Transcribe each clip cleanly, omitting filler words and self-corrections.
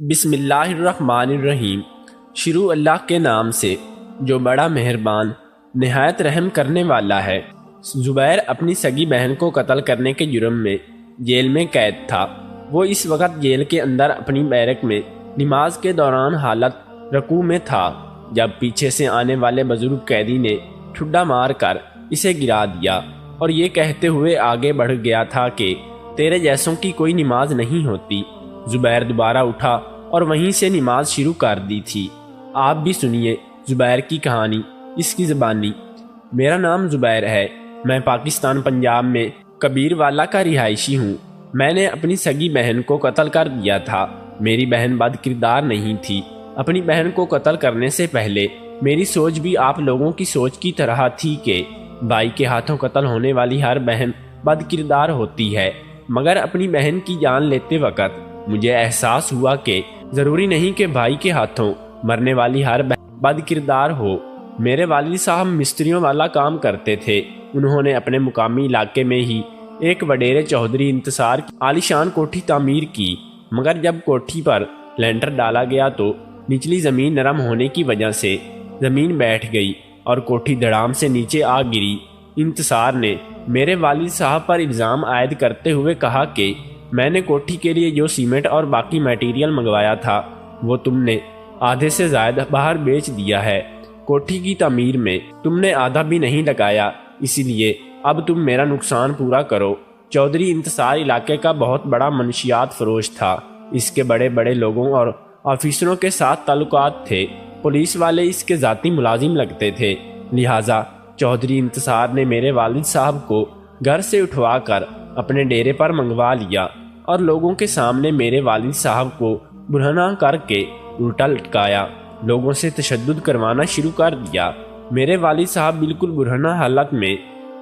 بسم اللہ الرحمن الرحیم۔ شروع اللہ کے نام سے جو بڑا مہربان نہایت رحم کرنے والا ہے۔ زبیر اپنی سگی بہن کو قتل کرنے کے جرم میں جیل میں قید تھا۔ وہ اس وقت جیل کے اندر اپنی بیرک میں نماز کے دوران حالت رکوع میں تھا جب پیچھے سے آنے والے بزرگ قیدی نے ٹھڈا مار کر اسے گرا دیا اور یہ کہتے ہوئے آگے بڑھ گیا تھا کہ تیرے جیسوں کی کوئی نماز نہیں ہوتی۔ زبیر دوبارہ اٹھا اور وہیں سے نماز شروع کر دی تھی۔ آپ بھی سنیے زبیر کی کہانی، اس کی زبانی۔ میرا نام زبیر ہے، میں پاکستان پنجاب میں کبیر والا کا رہائشی ہوں۔ میں نے اپنی سگی بہن کو قتل کر دیا تھا۔ میری بہن بد کردار نہیں تھی۔ اپنی بہن کو قتل کرنے سے پہلے میری سوچ بھی آپ لوگوں کی سوچ کی طرح تھی کہ بھائی کے ہاتھوں قتل ہونے والی ہر بہن بد کردار ہوتی ہے، مگر اپنی بہن کی جان لیتے وقت مجھے احساس ہوا کہ ضروری نہیں کہ بھائی کے ہاتھوں مرنے والی ہر بہن بد کردار ہو۔ میرے والد صاحب مستریوں والا کام کرتے تھے۔ انہوں نے اپنے مقامی علاقے میں ہی ایک وڈیرے چودھری انتصار کی عالیشان کوٹھی تعمیر کی، مگر جب کوٹھی پر لینٹر ڈالا گیا تو نچلی زمین نرم ہونے کی وجہ سے زمین بیٹھ گئی اور کوٹھی دھڑام سے نیچے آ گری۔ انتصار نے میرے والد صاحب پر الزام عائد کرتے ہوئے کہا کہ میں نے کوٹھی کے لیے جو سیمنٹ اور باقی میٹیریل منگوایا تھا وہ تم نے آدھے سے زائد باہر بیچ دیا ہے۔ کوٹھی کی تعمیر میں تم نے آدھا بھی نہیں لگایا، اسی لیے اب تم میرا نقصان پورا کرو۔ چودھری انتصار علاقے کا بہت بڑا منشیات فروش تھا۔ اس کے بڑے بڑے لوگوں اور آفیسروں کے ساتھ تعلقات تھے۔ پولیس والے اس کے ذاتی ملازم لگتے تھے، لہٰذا چودھری انتصار نے میرے والد صاحب کو گھر سے اٹھوا کر اپنے ڈیرے پر منگوا لیا اور لوگوں کے سامنے میرے والد صاحب کو برہنہ کر کے الٹا لٹکایا، لوگوں سے تشدد کروانا شروع کر دیا۔ میرے والد صاحب بالکل برہنہ حالت میں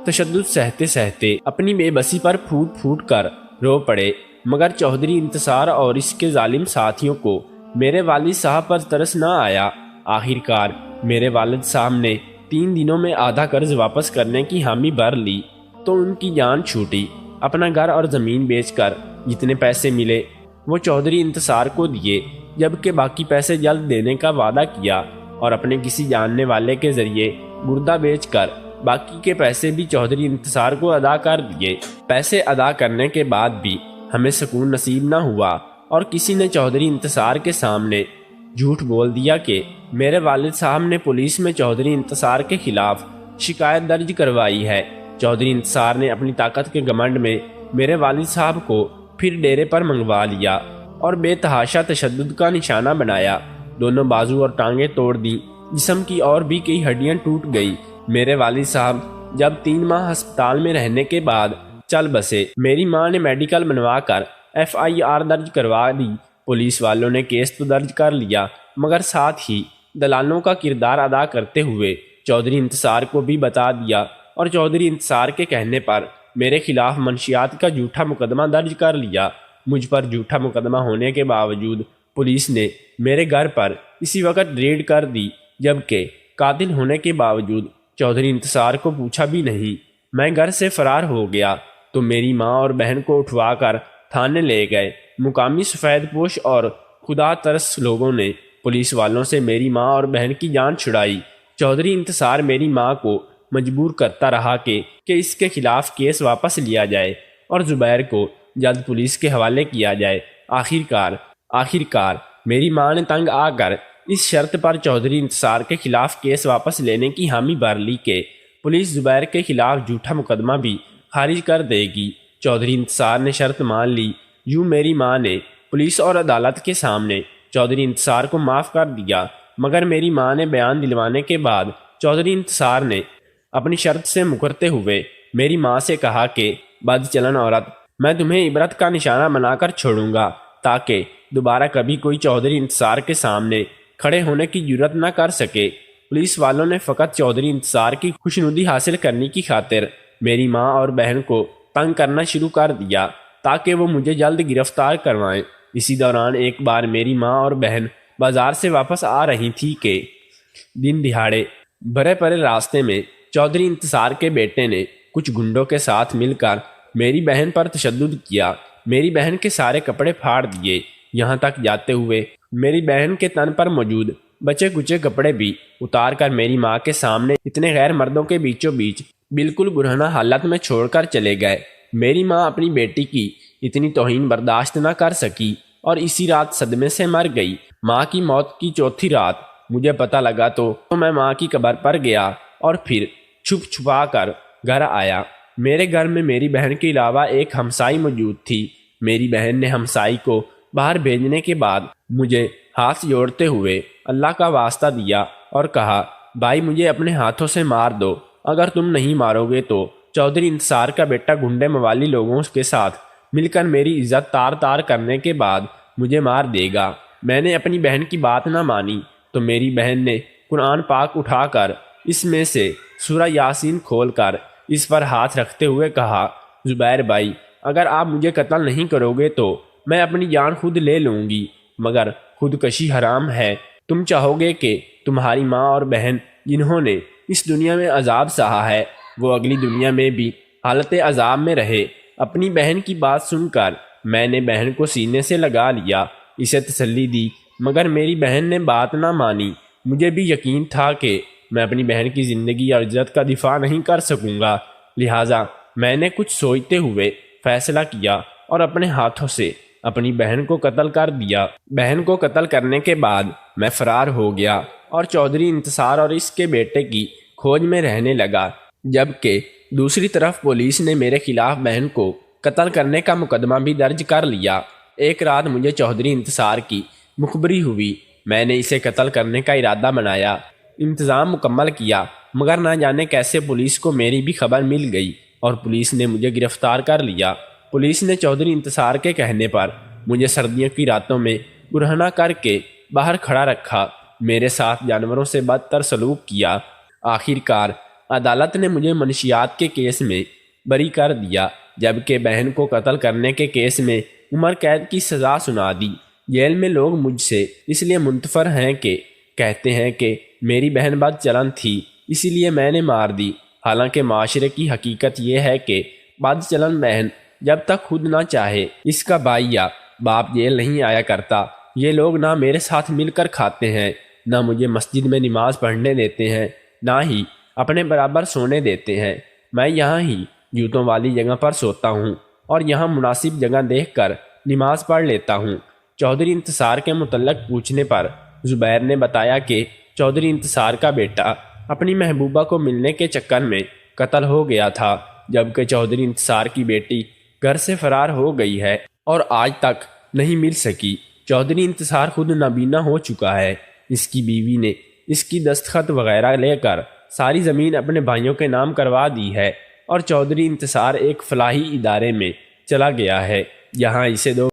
تشدد سہتے سہتے اپنی بے بسی پر پھوٹ پھوٹ کر رو پڑے، مگر چودھری انتصار اور اس کے ظالم ساتھیوں کو میرے والد صاحب پر ترس نہ آیا۔ آخر کار میرے والد صاحب نے 3 دنوں میں آدھا قرض واپس کرنے کی حامی بھر لی تو ان کی جان چھوٹی۔ اپنا گھر اور زمین بیچ کر جتنے پیسے ملے وہ چودھری انتصار کو دیے، جبکہ باقی پیسے جلد دینے کا وعدہ کیا اور اپنے کسی جاننے والے کے ذریعے گردہ بیچ کر باقی کے پیسے بھی چودھری انتصار کو ادا کر دیے۔ پیسے ادا کرنے کے بعد بھی ہمیں سکون نصیب نہ ہوا اور کسی نے چودھری انتصار کے سامنے جھوٹ بول دیا کہ میرے والد صاحب نے پولیس میں چودھری انتصار کے خلاف شکایت درج کروائی ہے۔ چودھری انتصار نے اپنی طاقت کے گھمنڈ میں میرے والد صاحب کو پھر ڈیرے پر منگوا لیا اور بے تحاشا تشدد کا نشانہ بنایا۔ دونوں بازو اور ٹانگیں توڑ دیں، جسم کی اور بھی کئی ہڈیاں ٹوٹ گئی۔ میرے والد صاحب جب 3 ماہ ہسپتال میں رہنے کے بعد چل بسے، میری ماں نے میڈیکل بنوا کر FIR درج کروا دی۔ پولیس والوں نے کیس تو درج کر لیا، مگر ساتھ ہی دلالوں کا کردار ادا کرتے ہوئے چودھری انتصار کو بھی بتا دیا اور چودھری انتصار کے کہنے پر میرے خلاف منشیات کا جھوٹا مقدمہ درج کر لیا۔ مجھ پر جھوٹا مقدمہ ہونے کے باوجود پولیس نے میرے گھر پر اسی وقت ریڈ کر دی، جبکہ قاتل ہونے کے باوجود چودھری انتصار کو پوچھا بھی نہیں۔ میں گھر سے فرار ہو گیا تو میری ماں اور بہن کو اٹھوا کر تھانے لے گئے۔ مقامی سفید پوش اور خدا ترس لوگوں نے پولیس والوں سے میری ماں اور بہن کی جان چھڑائی۔ چودھری انتصار میری ماں کو مجبور کرتا رہا کہ اس کے خلاف کیس واپس لیا جائے اور زبیر کو جلد پولیس کے حوالے کیا جائے۔ آخر کار میری ماں نے تنگ آ کر اس شرط پر چودھری انتصار کے خلاف کیس واپس لینے کی حامی بھر لی کہ پولیس زبیر کے خلاف جھوٹا مقدمہ بھی خارج کر دے گی۔ چودھری انتصار نے شرط مان لی۔ یوں میری ماں نے پولیس اور عدالت کے سامنے چودھری انتصار کو معاف کر دیا، مگر میری ماں نے بیان دلوانے کے بعد چودھری انتصار نے اپنی شرط سے مکرتے ہوئے میری ماں سے کہا کہ بد چلن عورت، میں تمہیں عبرت کا نشانہ بنا کر چھوڑوں گا تاکہ دوبارہ کبھی کوئی چودھری انتصار کے سامنے کھڑے ہونے کی جرت نہ کر سکے۔ پولیس والوں نے فقط چودھری انتصار کی خوشنودی حاصل کرنے کی خاطر میری ماں اور بہن کو تنگ کرنا شروع کر دیا تاکہ وہ مجھے جلد گرفتار کروائیں۔ اسی دوران ایک بار میری ماں اور بہن بازار سے واپس آ رہی تھی کہ دن دہاڑے بھرے پڑے راستے میں چودھری انتصار کے بیٹے نے کچھ گنڈوں کے ساتھ مل کر میری بہن پر تشدد کیا۔ میری بہن کے سارے کپڑے پھاڑ دیے، یہاں تک جاتے ہوئے میری بہن کے تن پر موجود بچے کچے کپڑے بھی اتار کر میری ماں کے سامنے اتنے غیر مردوں کے بیچوں بیچ بالکل برہنہ حالت میں چھوڑ کر چلے گئے۔ میری ماں اپنی بیٹی کی اتنی توہین برداشت نہ کر سکی اور اسی رات صدمے سے مر گئی۔ ماں کی موت کی چوتھی رات مجھے پتہ لگا تو میں ماں کی قبر پر گیا اور پھر چھپ چھپا کر گھر آیا۔ میرے گھر میں میری بہن کے علاوہ ایک ہمسائی موجود تھی۔ میری بہن نے ہمسائی کو باہر بھیجنے کے بعد مجھے ہاتھ جوڑتے ہوئے اللہ کا واسطہ دیا اور کہا، بھائی مجھے اپنے ہاتھوں سے مار دو، اگر تم نہیں مارو گے تو چودھری انتصار کا بیٹا گنڈے موالی لوگوں کے ساتھ مل کر میری عزت تار تار کرنے کے بعد مجھے مار دے گا۔ میں نے اپنی بہن کی بات نہ مانی تو میری بہن نے قرآن پاک اٹھا کر اس میں سے سورہ یاسین کھول کر اس پر ہاتھ رکھتے ہوئے کہا، زبیر بھائی اگر آپ مجھے قتل نہیں کرو گے تو میں اپنی جان خود لے لوں گی، مگر خودکشی حرام ہے۔ تم چاہو گے کہ تمہاری ماں اور بہن جنہوں نے اس دنیا میں عذاب سہا ہے وہ اگلی دنیا میں بھی حالت عذاب میں رہے۔ اپنی بہن کی بات سن کر میں نے بہن کو سینے سے لگا لیا، اسے تسلی دی، مگر میری بہن نے بات نہ مانی۔ مجھے بھی یقین تھا کہ میں اپنی بہن کی زندگی اور عزت کا دفاع نہیں کر سکوں گا، لہٰذا میں نے کچھ سوچتے ہوئے فیصلہ کیا اور اپنے ہاتھوں سے اپنی بہن کو قتل کر دیا۔ بہن کو قتل کرنے کے بعد میں فرار ہو گیا اور چودھری انتصار اور اس کے بیٹے کی کھوج میں رہنے لگا، جبکہ دوسری طرف پولیس نے میرے خلاف بہن کو قتل کرنے کا مقدمہ بھی درج کر لیا۔ ایک رات مجھے چودھری انتصار کی مخبری ہوئی، میں نے اسے قتل کرنے کا ارادہ بنایا، انتظام مکمل کیا، مگر نہ جانے کیسے پولیس کو میری بھی خبر مل گئی اور پولیس نے مجھے گرفتار کر لیا۔ پولیس نے چودھری انتصار کے کہنے پر مجھے سردیوں کی راتوں میں برہنہ کر کے باہر کھڑا رکھا، میرے ساتھ جانوروں سے بدتر سلوک کیا۔ آخر کار عدالت نے مجھے منشیات کے کیس میں بری کر دیا، جبکہ بہن کو قتل کرنے کے کیس میں عمر قید کی سزا سنا دی۔ جیل میں لوگ مجھ سے اس لیے منتفر ہیں کہ کہتے ہیں کہ میری بہن بد چلن تھی اسی لیے میں نے مار دی، حالانکہ معاشرے کی حقیقت یہ ہے کہ بد چلن بہن جب تک خود نہ چاہے اس کا بھائی یا باپ جیل نہیں آیا کرتا۔ یہ لوگ نہ میرے ساتھ مل کر کھاتے ہیں، نہ مجھے مسجد میں نماز پڑھنے دیتے ہیں، نہ ہی اپنے برابر سونے دیتے ہیں۔ میں یہاں ہی جوتوں والی جگہ پر سوتا ہوں اور یہاں مناسب جگہ دیکھ کر نماز پڑھ لیتا ہوں۔ چودھری انتصار کے متعلق پوچھنے پر زبیر نے بتایا کہ چودھری انتصار کا بیٹا اپنی محبوبہ کو ملنے کے چکر میں قتل ہو گیا تھا، جبکہ چودھری انتصار کی بیٹی گھر سے فرار ہو گئی ہے اور آج تک نہیں مل سکی۔ چودھری انتصار خود نابینا ہو چکا ہے، اس کی بیوی نے اس کی دستخط وغیرہ لے کر ساری زمین اپنے بھائیوں کے نام کروا دی ہے اور چودھری انتصار ایک فلاحی ادارے میں چلا گیا ہے، جہاں اسے دو